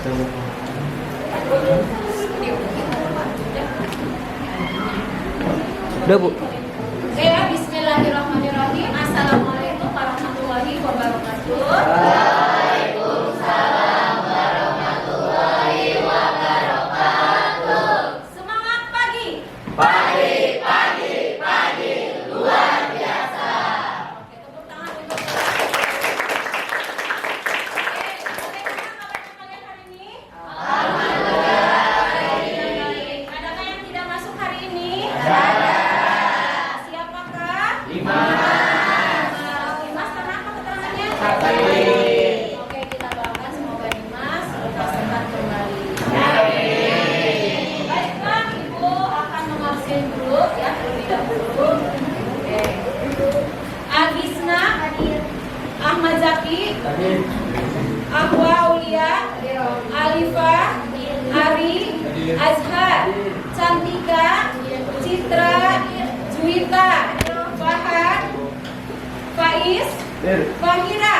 Udah, Bu. Oke ya, bismillahirrahmanirrahim. Assalamualaikum warahmatullahi wabarakatuh. Waalaikumsalam warahmatullahi wabarakatuh. Semangat pagi. Pagi, pagi, pagi, luar biasa. Oke, tepuk tangan untuk bagaimana kabarnya kalian hari ini? Alhamdulillah. Baik. Adakah yang tidak masuk hari ini? Ada. Siapakah? Dimas. Dimas kenapa keterangannya? Sakit. Oke, kita doakan semoga Dimas lekas sehat kembali. Baiklah, Ibu akan mengabsen dulu ya terlebih dahulu. Oke. Agisna, Ahmad Zaki, Ahwa Aulia, Alifah, Ari, Azhar, Cantika, Citra, Juwita, Fahad, Faiz, Fahira,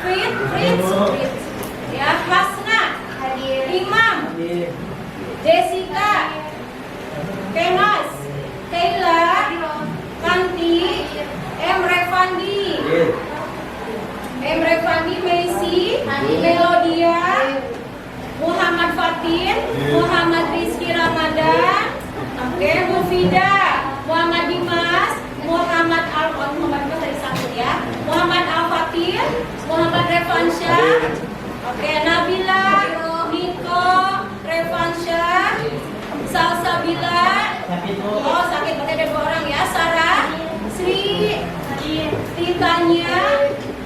Fritz, ya, Hasna, Imam, Jessica, Kemas, Kayla, Kanti, Emre Fandi, Messi, Melodia, Muhammad Fatin, Muhammad Rizky Ramadan, Mufida, Muhammad Dimas, Muhammad Muhammad dari satu ya, Muhammad Al-Fatir, Muhammad Revansyah, Nabila, Niko, Revansyah, Salsabila, oh sakit berarti ada 2 orang ya, Sarah, Sri, Titania,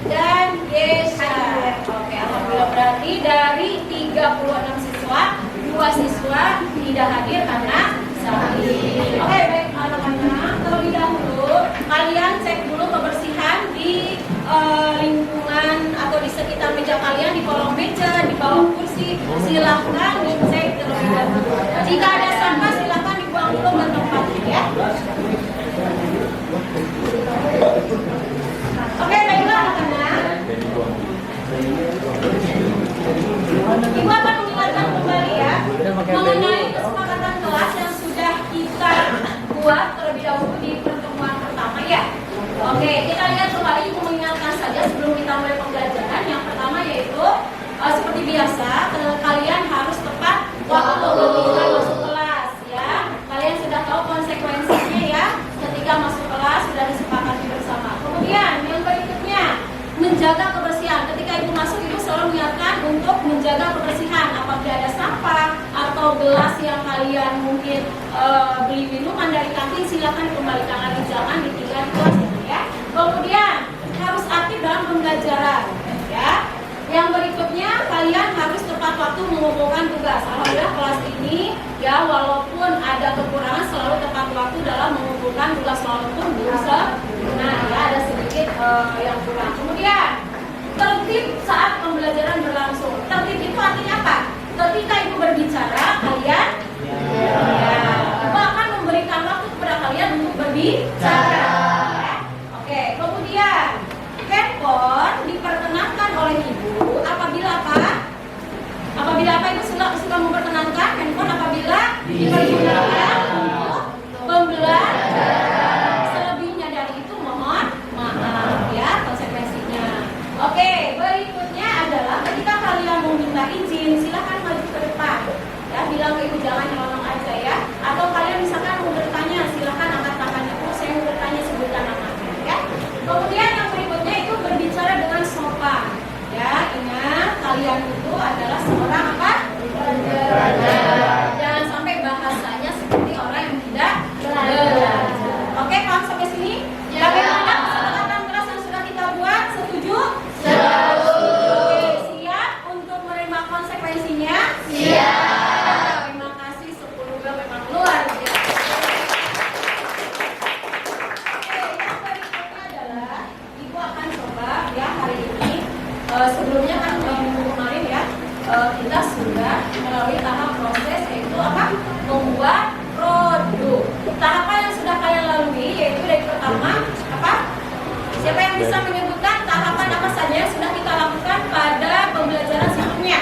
dan Yesha. Oke, alhamdulillah berarti dari 36 siswa, 2 siswa tidak hadir karena sakit. Oke, baik anak-anak, terlebih dahulu kalian cek dulu kebersihan di lingkungan atau di sekitar meja kalian, di kolong meja, di bawah kursi. Silahkan dicek terlebih dahulu. Jika ada sampah silahkan dibuang dulu ke tempatnya ya. Oke, baiklah anak-anak. Ibu akan mengingatkan kembali ya mengenai kesepakatan kelas yang sudah kita buat terlebih dahulu di pertemuan pertama ya. Oke, kita lihat kembali, Ibu mengingatkan saja sebelum kita mulai pembelajaran. Yang pertama yaitu seperti biasa kalian harus tepat waktu ketika masuk kelas ya. Kalian sudah tahu konsekuensinya ya ketika masuk kelas, sudah disepakati bersama. Kemudian yang berikutnya menjaga kebersihan. Ketika Ibu masuk, Ibu selalu mengingatkan untuk menjaga kebersihan. Apabila ada sampah atau gelas yang kalian mungkin beli minuman dari kantin, silakan dikembalikan lagi, jangan ditinggal di kelas ya. Kemudian harus aktif dalam pembelajaran ya. Yang berikutnya kalian harus tepat waktu mengumpulkan tugas. Alhamdulillah kelas ini ya walaupun ada kekurangan selalu tepat waktu dalam mengumpulkan tugas, walaupun belum sempurna ya, ada sedikit yang kurang. Kemudian tertib saat pembelajaran berlangsung. Tertib itu artinya apa? Ketika Ibu berbicara, kalian Ibu akan memberikan waktu kepada kalian untuk berbicara ya. Oke, kemudian handphone diperkenankan oleh Ibu apabila apa? Apabila apa Ibu suka memperkenankan handphone apabila dipergunakan untuk pembelajaran. Selebihnya dari itu mohon maaf ya konsekuensinya. Oke, berikutnya adalah ketika kalian mau minta izin, silakan maju ke depan. Ya, bilang ke Ibu jangan nyelonong aja ya. Atau kalian misalkan mau bertanya, silakan angkat tangannya. Oh, saya mau bertanya, sebutkan namanya ya. Kemudian yang berikutnya itu berbicara dengan sopan. Ya, ingat kalian itu adalah seorang apa? Pelajar. Jangan sampai bahasanya seperti orang yang tidak belajar. Oke, paham sampai sini? Ya. Bagaimana kesepakatan kelas yang sudah kita buat? Setuju? Setuju. Oke, siap untuk menerima konsekuensinya? Siap. Terima kasih, 10 bel memang luar biasa. Oke, yang berikutnya adalah Ibu akan coba ya hari ini. Sebelumnya kan minggu kemarin ya kita sudah melalui tahap proses yaitu apa? Membuat produk. Tahapan yang sudah kalian lalui yaitu dari pertama apa? Siapa yang bisa menyebutkan tahapan apa saja yang sudah kita lakukan pada pembelajaran sebelumnya?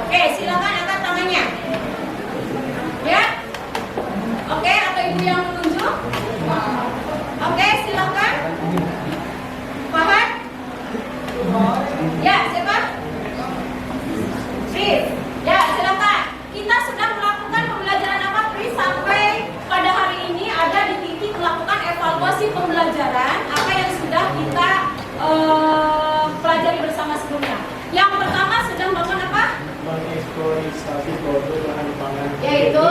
Oke, silakan angkat tangannya. Ya. Oke, atau ibu yang menunjuk? Oke, silakan. Paham? Ya, siapa? Pris. Ya, silakan. Kita sudah melakukan pembelajaran apa, Pris? Sampai pada hari ini ada di titik melakukan evaluasi pembelajaran apa yang sudah kita pelajari bersama sebelumnya. Yang pertama sudah melakukan apa? Mengeksplorasi produk bahan pangan. Yaitu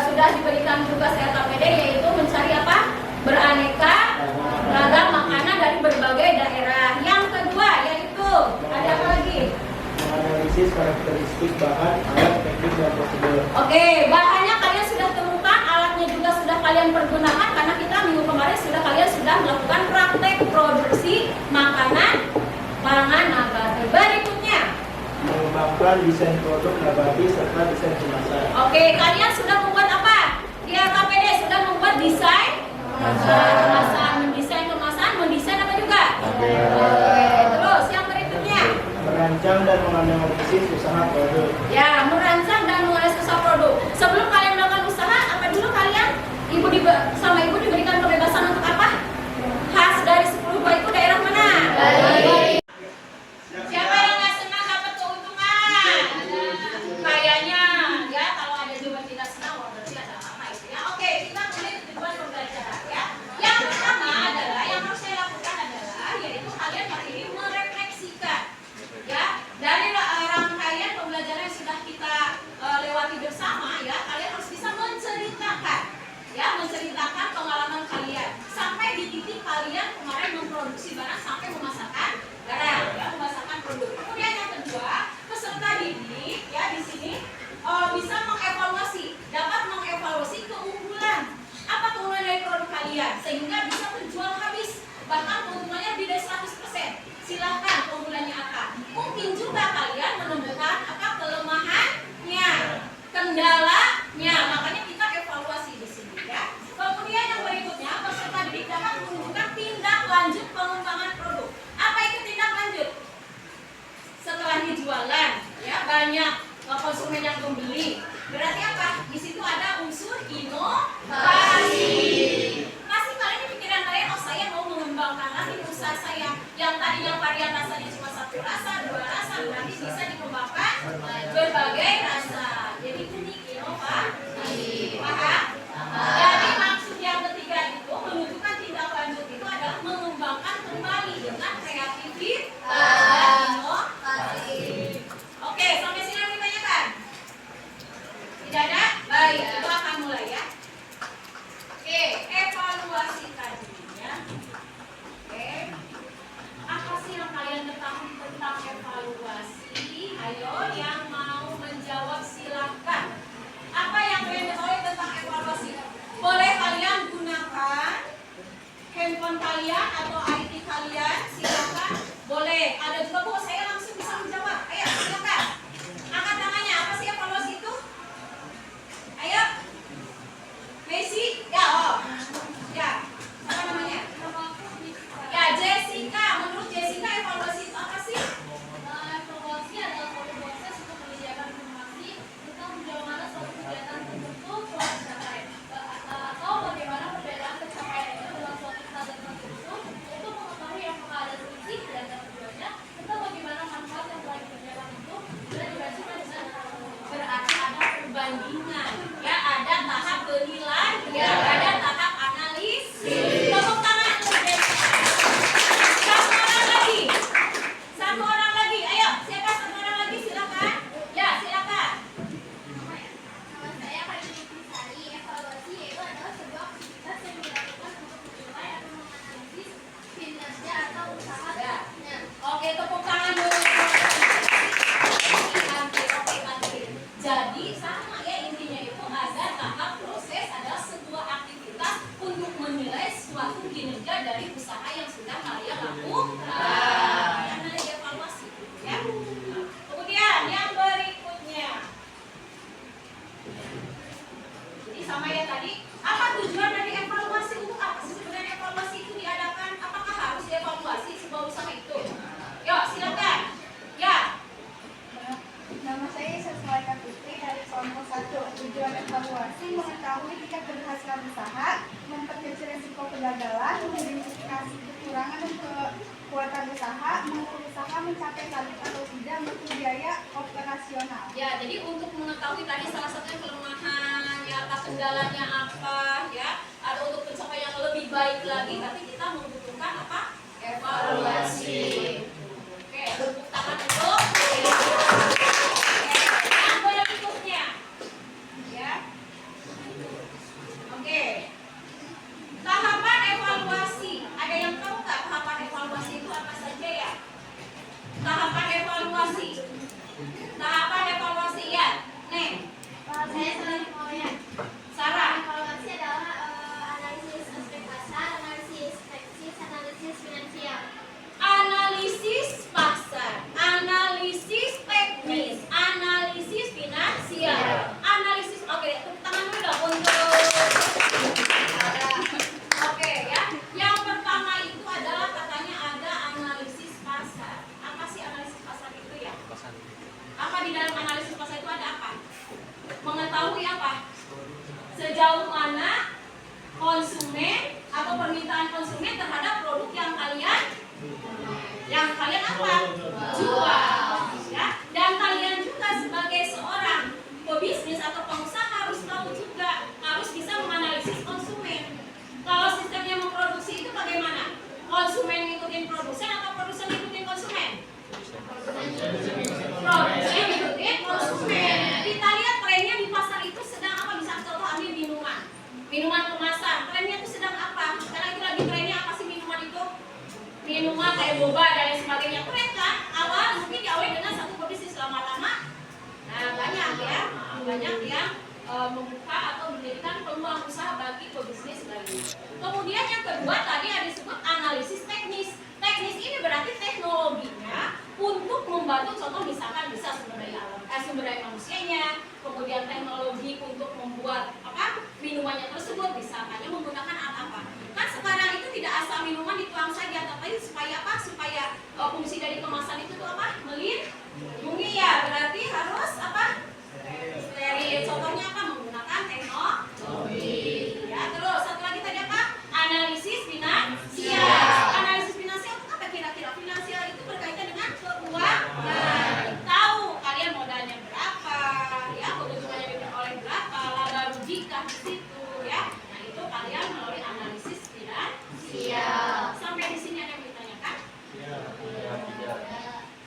sudah diberikan tugas LKPD, yaitu mencari apa? Beraneka ragam makanan dari berbagai daerah. Yang kedua yaitu ada apa lagi? Menganalisis karakteristik bahan, alat, teknik, dan prosedur. Oke, bahannya kalian sudah temukan, alatnya juga sudah kalian pergunakan karena kita minggu kemarin kalian sudah melakukan praktek produksi makanan pangan nabati. Berikutnya, Mengembangkan desain produk nabati serta desain kemasan. oke, kalian sudah membuat apa? Di LKPD sudah membuat desain kemasan, mendesain apa juga? Oke, terus yang berikutnya, Merancang dan menganalisis usaha produk. ya, merancang dan menganalisis usaha produk. Sebelum kalian melakukan usaha, apa dulu kalian? Sama ibu diberikan kebebasan untuk apa? Khas dari 10 buah itu daerah mana? Siapa yang nggak senang dapat keuntungan? Kayaknya ya, kalau ada juga tidak senang, berarti ada apa itu ya? Oke, kita mulai tujuan pembelajaran ya. Yang pertama adalah yang harus saya lakukan adalah yaitu kalian hari ini merefleksikan ya dari rangkaian pembelajaran yang sudah kita lewati bersama ya. Kalian harus bisa menceritakan pengalaman kalian sampai di titik kalian kemarin memproduksi barang sampai memasarkan barang ya, memasarkan produk. Kemudian yang kedua, peserta didik ya di sini bisa dapat mengevaluasi keunggulan. Apa keunggulan dari produk kalian sehingga bisa terjual habis, bahkan keuntungannya lebih dari 100%. Silahkan keunggulannya apa. Mungkin juga kalian menemukan apa kelemahannya, kendalanya, makanya kita evaluasi di sini ya. Kemudian yang berikutnya, peserta didik dapat menunjukkan tindak lanjut pengembangan produk. Apa itu tindak lanjut? Setelah dijualan ya, banyak konsumen yang membeli. Berarti apa? Di situ ada unsur inovasi. Pasti kalian di pikiran kalian, oh saya mau mengembangkan lagi usaha saya. Yang tadinya varian rasanya cuma 1 rasa, 2 rasa, berarti bisa dikembangkan berbagai rasa. Jadi unik, inovasi. Paham? Jadi maksud yang ketiga itu menunjukkan tindak lanjut itu adalah mengembangkan kembali dengan kreativitas dan inovasi. Oke, sampai sini yang ditanyakan? Tidak ada? Baik, kita akan mulai ya. Oke, evaluasi tadi ya. Oke. Apa sih yang kalian kekuatan usaha, mampu usaha mencapai target atau tidak, mutu biaya operasional. Ya, jadi untuk mengetahui tadi salah satunya kelemahan, ya apa kendalanya apa, ya, ada untuk pencapaian yang lebih baik lagi, tapi kita membutuhkan apa? Evaluasi. Oke, tepuk tangan untuk. Yang berikutnya, ya. Oke. Tahapan evaluasi. Ada yang tahu nggak tahapan evaluasi itu apa saja ya? Tahapan evaluasi. Tahapan evaluasi ya. Nih. Saya selain maunya. Sarah. Evaluasi adalah analisis aspek pasar, analisis teknis, analisis finansial. Analisis pasar, analisis teknis, analisis finansial, analisis. Oke, tepuk tangan dulu dong untuk. Oke ya. Yang pertama itu adalah katanya ada analisis pasar. Apa sih analisis pasar itu ya? Apa di dalam analisis pasar itu ada apa? Mengetahui apa? Sejauh mana konsumen atau permintaan konsumen terhadap produk yang kalian apa? Jual. Ya. Dan kalian juga sebagai seorang pebisnis atau pengusaha harus tahu juga, harus bisa menganalisis konsumen. Kalau sistemnya memproduksi itu bagaimana? Konsumen ngikutin produsen atau produsen ngikutin konsumen? Produsen ngikutin konsumen. Kita lihat trennya di pasar itu sedang apa? Bisa contoh ambil minuman. Minuman kemasan. Trennya itu sedang apa? Karena itu lagi trennya apa sih minuman itu? Minuman kayak boba dan lain sebagainya. Tren kan? Awal mungkin diawali dengan satu pebisnis, lama-lama. Nah, banyak ya. Banyak yang membuka atau mendirikan peluang usaha bagi pebisnis lagi. Kemudian yang kedua tadi ada disebut analisis teknis. Teknis ini berarti teknologinya untuk membantu, contoh misalkan bisa sumber daya manusianya, kemudian teknologi untuk membuat apa minumannya tersebut, misalkan menggunakan alat apa. Kan sekarang itu tidak asal minuman dituang saja, tapi supaya apa? Supaya fungsi dari kemasan itu tuh apa? Melindungi ya, berarti harus apa? Steril. Contohnya apa? Menggunakan teknologi. Ya, terus satu lagi tadi apa? Analisis finansial. Analisis finansial itu apa kira-kira? Finansial itu berkaitan dengan keuangan. Tahu kalian modalnya berapa, ya, keuntungannya diperoleh berapa, laba rugikah di situ, ya. Nah, itu kalian melalui analisis finansial. Sampai di sini ada yang ditanyakan?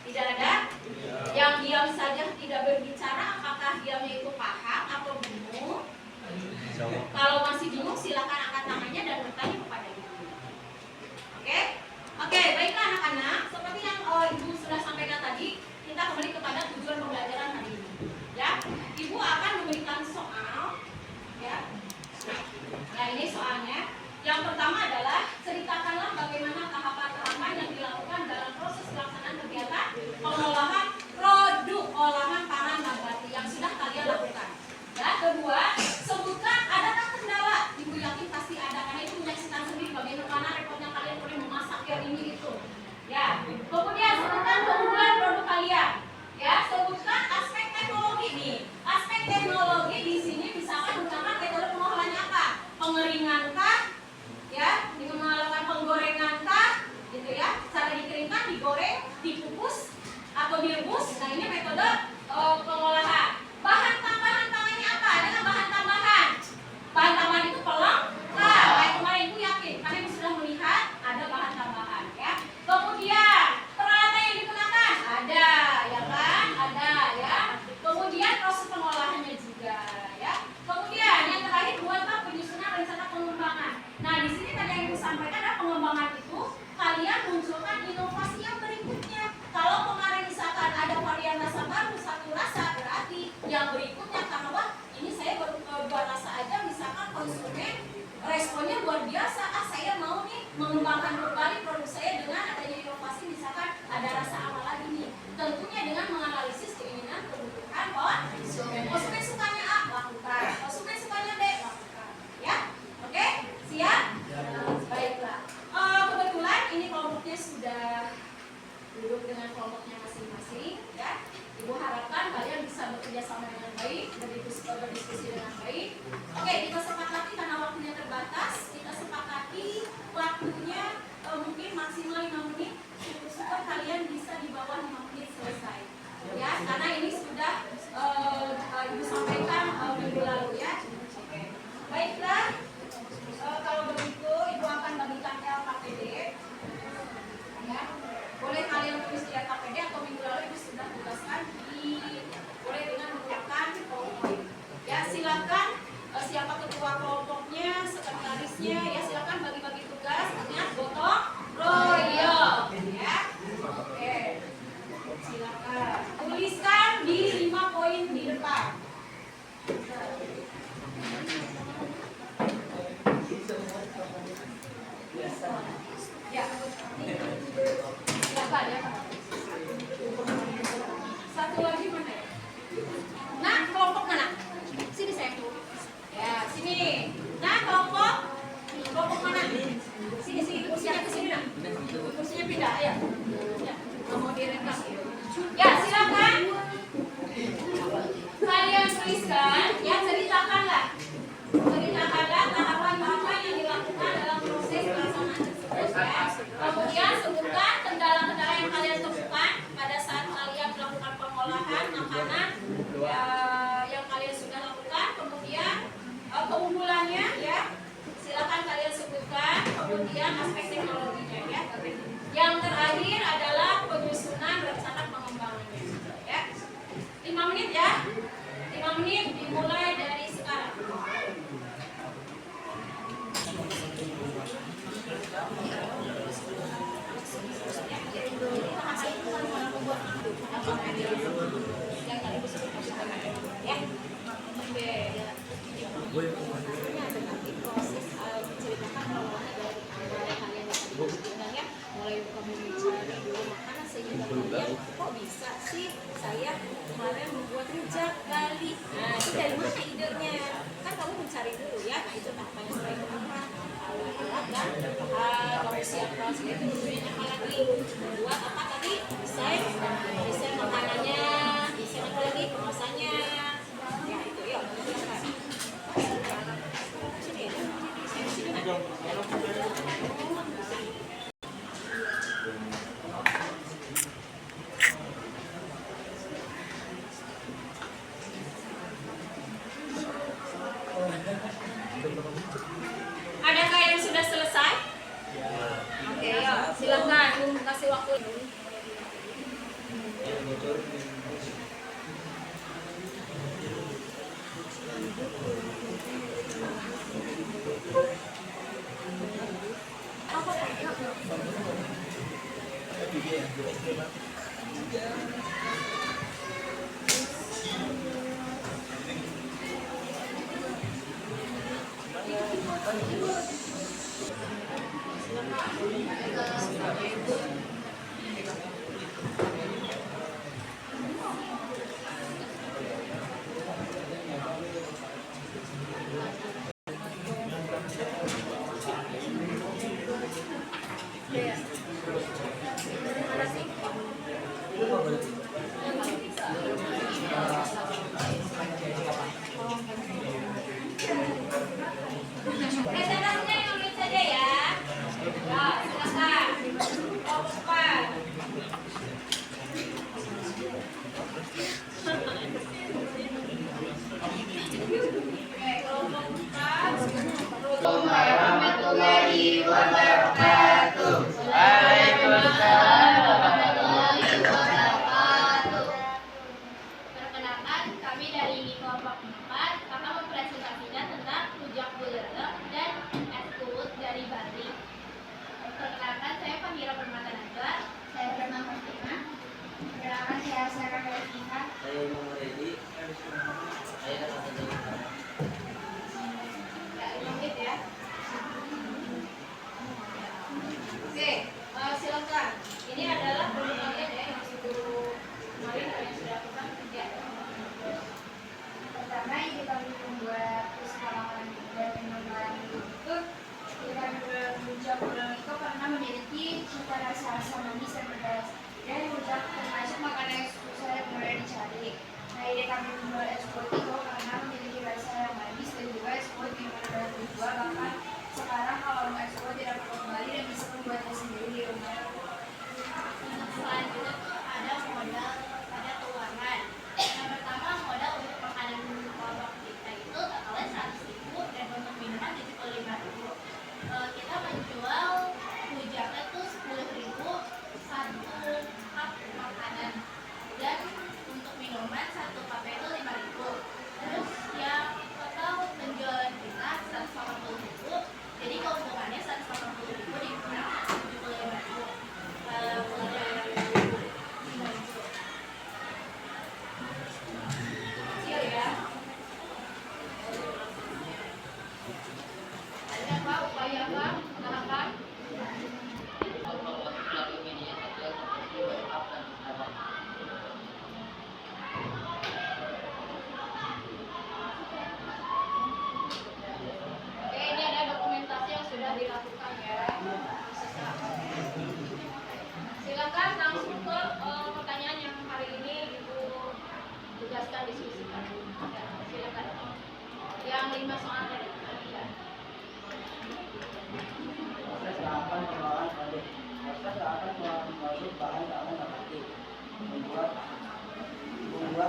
Tidak ada? Yang diam saja tidak berbicara, apakah diamnya itu paham atau bingung? Kalau masih bingung silakan angkat tangannya dan bertanya kepada ibu. Oke? Oke, baiklah anak-anak. Seperti yang ibu sudah sampaikan tadi, kita kembali kepada tujuan pembelajaran hari ini. Ya, ibu akan memberikan soal. Ya. Nah, ini soalnya. Yang pertama adalah ceritakanlah bagaimana tahapan-tahapan yang dilakukan dalam proses pelaksanaan kegiatan pengolahan produk olahan pangan nabati yang sudah kalian lakukan. Ya, kedua, sebutkan adakah kendala. Ibu yakin pasti ada karena itu menyaksikan sendiri bagaimana repotnya kalian boleh memasak yang ini itu. Ya, kemudian sebutkan keunggulan produk kalian. Ya, sebutkan aspek teknologi nih. Aspek teknologi di sini misalkan menggunakan metode pengolahannya apa? Pengeringan kah? Ya, dengan melakukan penggorengan kah? Gitu ya. Cara dikeringkan, digoreng, dikukus atau direbus. Nah, ini metode pengolahan. Bahan tambahan pangannya apa? Ada nggak bahan tambahan? Bahan tambahan itu pelengkap. Kayak kemarin ibu yakin, karena ibu sudah melihat ada bahan tambahan, ya. Kemudian peralatan yang digunakan ada, ya kan? Ada, ya. Kemudian proses pengolahannya juga, ya. Kemudian yang terakhir buatlah penyusunan rencana pengembangan. Nah, di sini tadi yang ibu sampaikan adalah pengembangan itu kalian munculkan inovasi yang berikutnya. Kalau kemarin misalkan ada varian rasa baru, satu rasa, berarti yang berikutnya karena wah ini saya baru buat rasa aja, misalkan konsumen responnya luar biasa, saya mau nih mengembangkan kembali produk saya dengan adanya inovasi, misalkan ada rasa apa lagi nih, tentunya dengan menganalisis keinginan kebutuhan konsumen. Konsumen sukanya A, lakukan. Konsumen sukanya B, lakukan. Ya, oke, siap? Baiklah. Kebetulan ini kelompoknya sudah duduk dengan kelompoknya masing-masing, ya. Ibu harapkan kalian bisa bekerja sama dengan baik, berdiskusi dengan baik. Oke, kita sepakati karena waktunya terbatas, kita sepakati waktunya mungkin maksimal 5 menit. Ya, nggak mau direkam. Ya, silakan. Kalian tuliskan, ya ceritakanlah tahapan-tahapan yang dilakukan dalam proses pelaksanaan tersebut. Ya. Kemudian sebutkan kendala-kendala yang kalian temukan pada saat kalian melakukan pengolahan makanan yang kalian sudah lakukan. Kemudian keunggulannya, ya silakan kalian sebutkan. Kemudian aspek teknologinya, ya. Yang terakhir adalah penyusunan rencana pengembangannya. Ya. 5 menit ya. 5 menit dimulai dari sekarang. Ya. Mulai kamu mencari dulu makanan sehingga kemudian kok bisa sih saya kemarin membuat rujak kali. Nah, itu dari mana idenya? Kan kamu mencari dulu ya. Nah, itu tahapannya seperti apa? Alat dan kamu siapkan itu dulunya apa lagi? Membuat apa tadi? Desain makanannya, desain apa lagi? Kemasannya. Ya, itu yuk. Sini ya. Sini. Adakah yang sudah selesai? Oke, ya, silakan kasih waktu. Presentasinya yang lihat saja ya. Ya, silakan. memproduksi bahan pangan nabati, membuat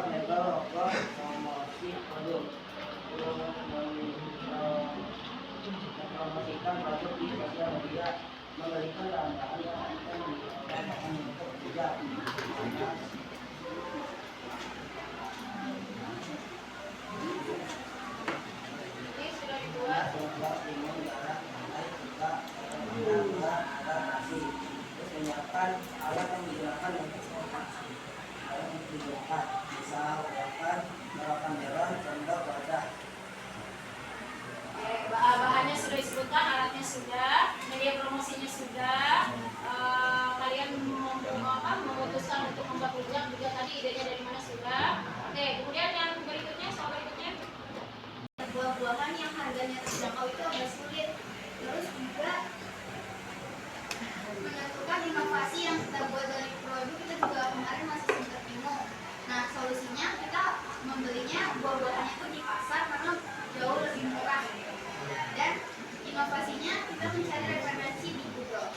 label logo, promosi produk, mempromosikan produk di sosial media, memberikan bahan-bahan yang akan digunakan untuk kerja. Menyiapkan alat yang digunakan untuk produksi. Alat yang digunakan bisa menggunakan kamera, sendok, wadah. Bahannya sudah disebutkan, alatnya sudah, media promosinya sudah. Kalian memutuskan untuk membuat rujak juga tadi idenya dari mana sudah. Oke, kemudian yang berikutnya, soal berikutnya. Buah-buahan yang harganya terjangkau itu agak sulit. Terus juga menentukan inovasi yang kita buat dari produk kita juga kemarin masih sempat bingung. Nah, solusinya kita membelinya buah-buahannya itu di pasar karena jauh lebih murah. Dan inovasinya kita mencari referensi di Google.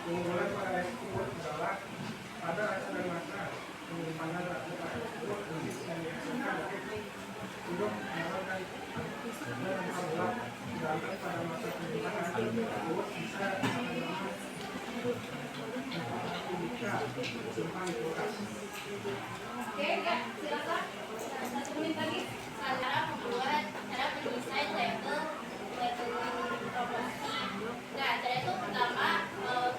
Keunggulan pada es kue adalah pada rasa dan rasa penyimpanan rasa tersebut yang dihasilkan untuk menawarkan dan memperbuat sedangkan pada masa penyimpanan tersebut bisa simpan di kulkas. Oke, ya, silakan. 1 menit lagi. Cara mendesain label promosi. Nah, cara itu pertama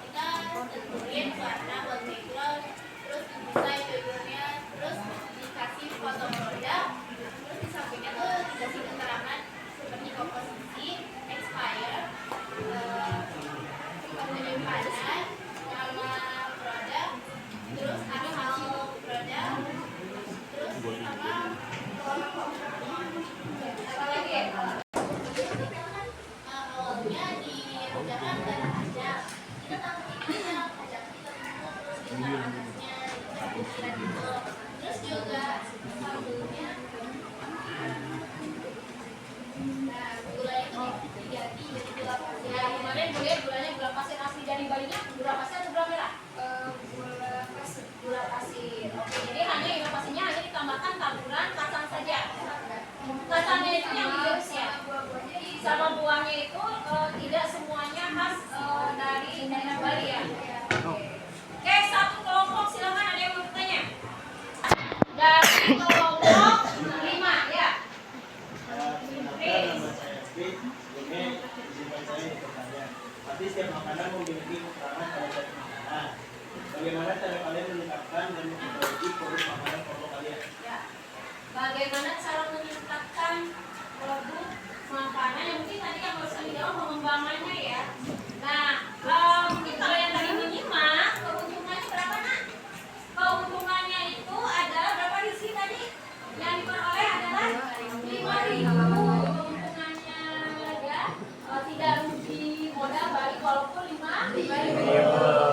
kita tentuin warna buat background, terus desain backgroundnya, terus dikasih foto produk, terus di sampingnya tuh dikasih keterangan seperti komposisi, expired, penyimpanan, nama produk, terus hasil produk, terus apa lagi? awalnya di rencana nggak ada, kita takutnya ada kita terus kita anaknya pikiran gitu, terus juga sambelnya, nah gulanya itu diganti jadi gula pasir. Ya, kemarin boleh gulanya gula pasir asli dari Balinya, gula pasir atau gula merah? Gula pasir. Oke, jadi hanya inovasinya hanya ditambahkan taburan kacang saja. Kacangnya itu yang digerus ya. Sama buahnya itu tidak semuanya khas dari daerah Bali ya. Oke, satu kelompok silakan ada yang mau bertanya. Dari kelompok 5 ya. Pasti setiap makanan memiliki kekurangan pada setiap makanan. Bagaimana cara kalian meningkatkan dan memperbaiki produk makanan pokok kalian? Ya. Bagaimana cara meningkatkan produk makanan yang mungkin tadi yang barusan dijawab pengembangannya ya. Nah, mungkin kalau yang tadi menyimak, keuntungannya berapa nak? Keuntungannya itu adalah berapa di sini tadi? Yang diperoleh adalah 5.000. Keuntungannya ya, tidak rugi modal balik walaupun 5.000.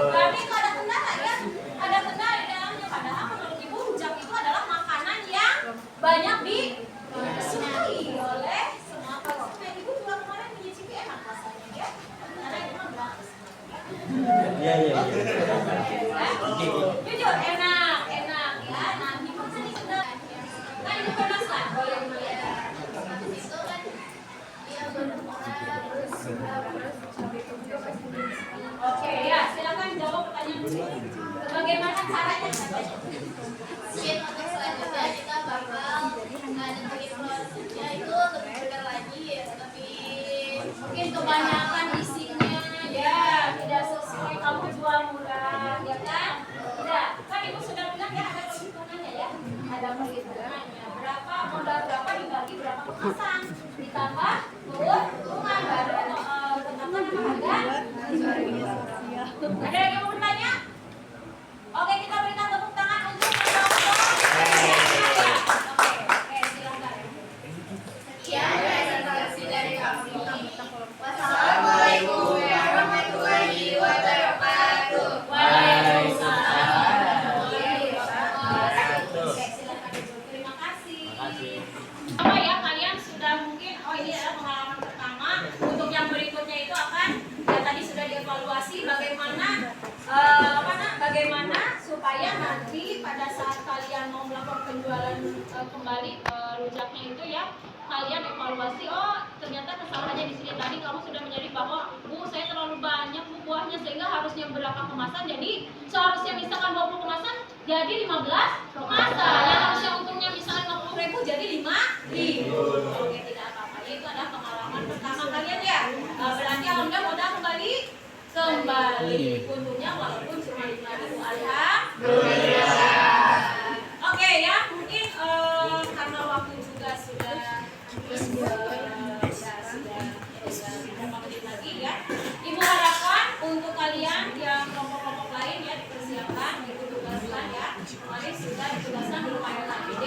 Berarti itu ada kendala ya? Ada kendala di dalamnya. Padahal menurut ibu rujak itu adalah makanan yang banyak disukai oleh semua konsumen. Ibu juga kemarin menyicipi enak rasanya ya, karena itu mah gratis. Iya. Jujur enak ya. Nah, ibu tadi sudah kan ibu pernah lah boleh melihat. itu kan dia benar-benar Oke ya, silakan jawab pertanyaan dulu. Bagaimana caranya? mungkin untuk selanjutnya kita bakal nentuin prosesnya itu lebih benar lagi, lebih Mungkin kebanyakan isinya ya tidak sesuai kamu jual murah ya kan? Tidak, kan ibu sudah bilang ya ada perhitungannya ya, ada perhitungannya berapa modal berapa dibagi berapa kemasan ditambah keuntungan baru tetapkan harga. Ada yang mau bertanya? Oke, kita berikan tepuk tangan untuk Oke, silakan. sekian presentasi dari kami. Wassalamualaikum warahmatullahi bagaimana supaya nanti pada saat kalian mau melakukan penjualan kembali rujaknya itu ya, kalian evaluasi, oh ternyata kesalahannya di sini tadi kamu sudah menjadi bahwa Bu saya terlalu banyak Bu buahnya sehingga harusnya berapa kemasan, jadi seharusnya misalkan 20 kemasan jadi 15 kemasan, yang harusnya untungnya misalkan 50.000 jadi 5.000. Oke, tidak apa-apa, itu adalah pengalaman pertama kalian ya. Berarti alhamdulillah modal kembali untungnya walaupun cuma 5.000. Alhamdulillah. Oke ya, mungkin karena waktu juga sudah beberapa menit lagi ya. Ibu harapkan untuk kalian yang kelompok-kelompok lain ya dipersiapkan, ibu tugaskan ya. Kemarin sudah ditugaskan di rumah LKPD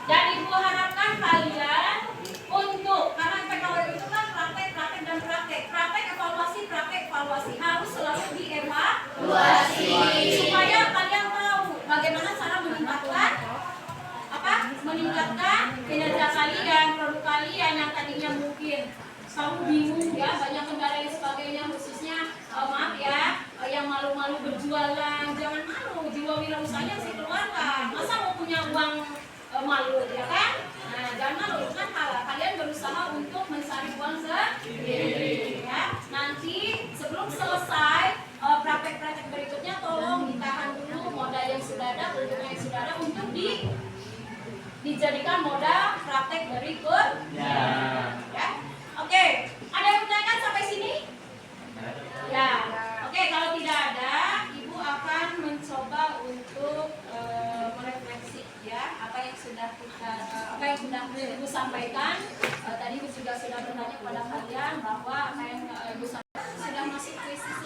dan ibu harapkan kalian untuk, karena PKW itu kan praktek dan praktek evaluasi harus selalu dievaluasi supaya kalian tahu bagaimana cara meningkatkan kinerja kalian, produk kalian yang tadinya mungkin kamu bingung ya, banyak kendala dan sebagainya, khususnya maaf ya, yang malu-malu berjualan, jangan malu, jiwa wirausaha sih keluarkan, masa mau punya uang malu ya kan? Nah jangan malu, kan kalian berusaha untuk mencari uang sendiri ya. Nanti sebelum selesai praktek-praktek berikutnya tolong ditahan dulu modal yang sudah ada, produknya yang sudah ada untuk dijadikan modal praktek berikutnya ya. Oke, ada yang bertanya sampai sini? Ya. Oke, kalau tidak ada, Ibu akan mencoba untuk merefleksi ya apa yang sudah Ibu sampaikan. Tadi Ibu juga sudah bertanya kepada kalian bahwa apa yang Ibu sampaikan sudah masuk krisis